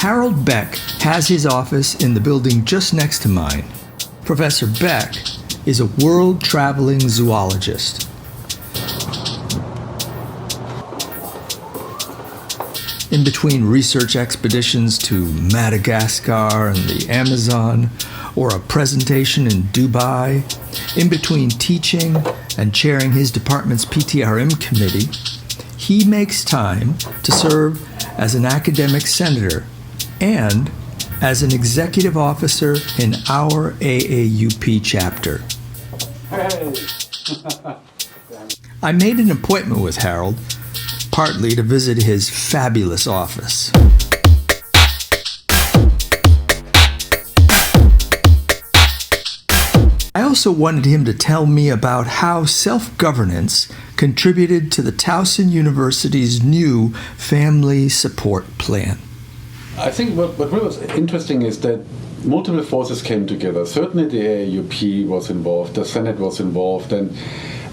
Harald Beck has his office in the building just next to mine. Professor Beck is a world-traveling zoologist. In between research expeditions to Madagascar and the Amazon, or a presentation in Dubai, in between teaching and chairing his department's PTRM committee, he makes time to serve as an academic senator and as an executive officer in our AAUP chapter. Hey. I made an appointment with Harald, partly to visit his fabulous office. I also wanted him to tell me about how self-governance contributed to the Towson University's new family support plan. I think what really was interesting is that multiple forces came together. Certainly the AAUP was involved, the Senate was involved, and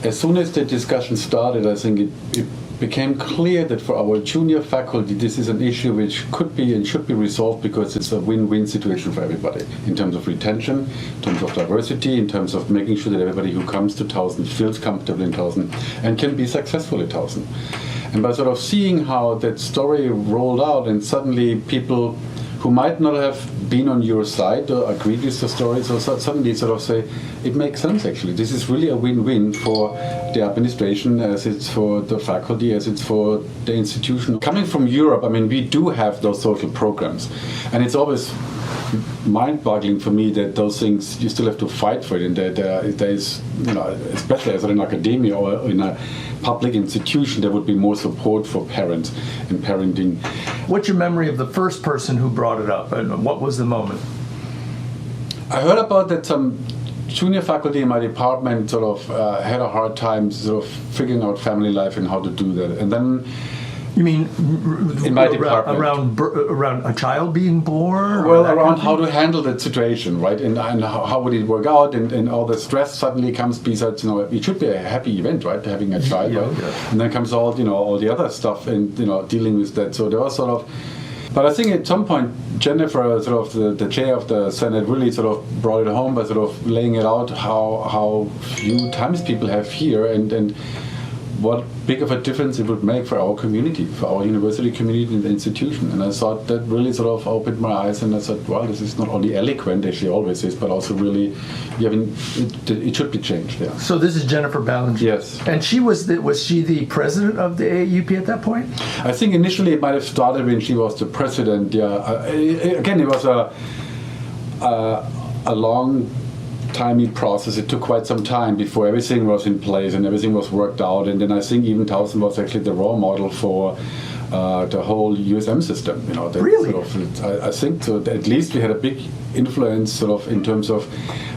as soon as the discussion started, I think it became clear that for our junior faculty, this is an issue which could be and should be resolved because it's a win-win situation for everybody in terms of retention, in terms of diversity, in terms of making sure that everybody who comes to Towson feels comfortable in Towson and can be successful at Towson. And by sort of seeing how that story rolled out and suddenly people who might not have been on your side or agreed with the story, so suddenly sort of say, it makes sense actually. This is really a win-win for the administration, as it's for the faculty, as it's for the institution. Coming from Europe, I mean, we do have those social programs. And it's always mind-boggling for me that those things, you still have to fight for it. And that there is, you know, especially as an academia or in a public institution, there would be more support for parents and parenting. What's your memory of the first person who brought it up, and what was the moment? I heard about that some junior faculty in my department sort of had a hard time sort of figuring out family life and how to do that. And then you mean in my department around a child being born? Well, around how to handle that situation, right? And how would it work out? And all the stress suddenly comes besides, you know, it should be a happy event, right? Having a child, yeah, right? Yeah. And then comes all, you know, all the other stuff and, you know, dealing with that. So there was sort of, but I think at some point Jennifer, sort of the chair of the Senate, really sort of brought it home by sort of laying it out how few times people have here and what big of a difference it would make for our community, for our university community and the institution. And I thought that really sort of opened my eyes, and I said, well, this is not only eloquent, as she always is, but also really, it should be changed. Yeah. So this is Jennifer Ballinger. Yes. And she was she the president of the AAUP at that point? I think initially it might have started when she was the president. Yeah. Again, it was a long timey process. It took quite some time before everything was in place and everything was worked out. And then I think even Towson was actually the role model for the whole USM system. You know, that really? Sort of, I think so. At least we had a big influence, sort of, in terms of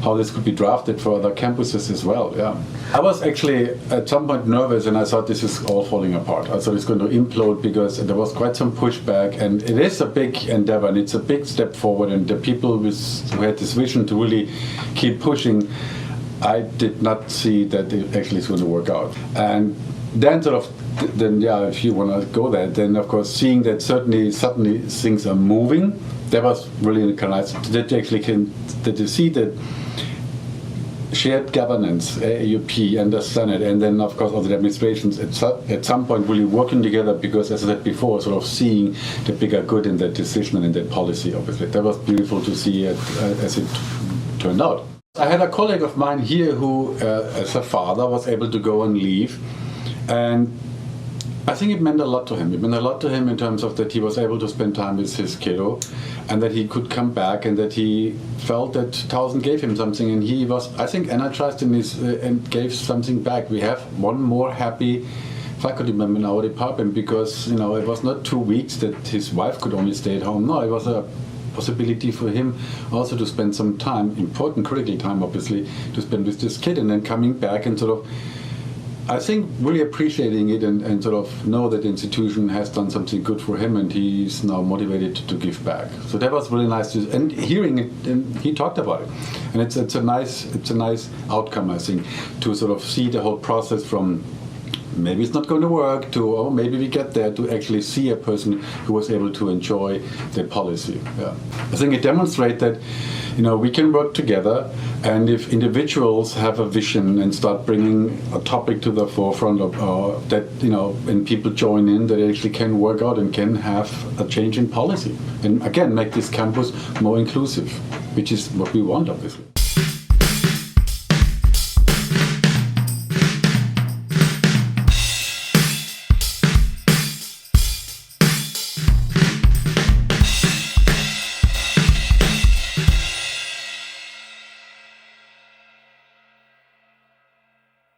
how this could be drafted for other campuses as well. Yeah, I was actually at some point nervous, and I thought this is all falling apart. I thought it's going to implode because there was quite some pushback, and it is a big endeavor, and it's a big step forward. And the people who had this vision to really keep pushing, I did not see that it actually is going to work out. And then if you want to go there, then of course seeing that suddenly things are moving, that was really kind of nice. That you actually that you see that shared governance, AAUP and the Senate, and then of course all the administrations at some point really working together, because as I said before, sort of seeing the bigger good in that decision and in that policy. Obviously, that was beautiful to see it as it turned out. I had a colleague of mine here who, as a father, was able to go and leave. And I think it meant a lot to him. It meant a lot to him in terms of that he was able to spend time with his kiddo, and that he could come back, and that he felt that Towson gave him something, and he was, I think, energized in his and gave something back. We have one more happy faculty member in our department, because, you know, it was not 2 weeks that his wife could only stay at home. No, it was a possibility for him also to spend some time, important critical time obviously, to spend with this kid, and then coming back and sort of, I think, really appreciating it and sort of know that the institution has done something good for him, and he's now motivated to give back. So that was really nice to, and hearing it, and he talked about it, and it's a nice outcome, I think, to sort of see the whole process from maybe it's not going to work, to, oh, maybe we get there, to actually see a person who was able to enjoy the policy. Yeah. I think it demonstrates that, we can work together, and if individuals have a vision and start bringing a topic to the forefront of that, and people join in, that actually can work out and can have a change in policy. And again, make this campus more inclusive, which is what we want, obviously.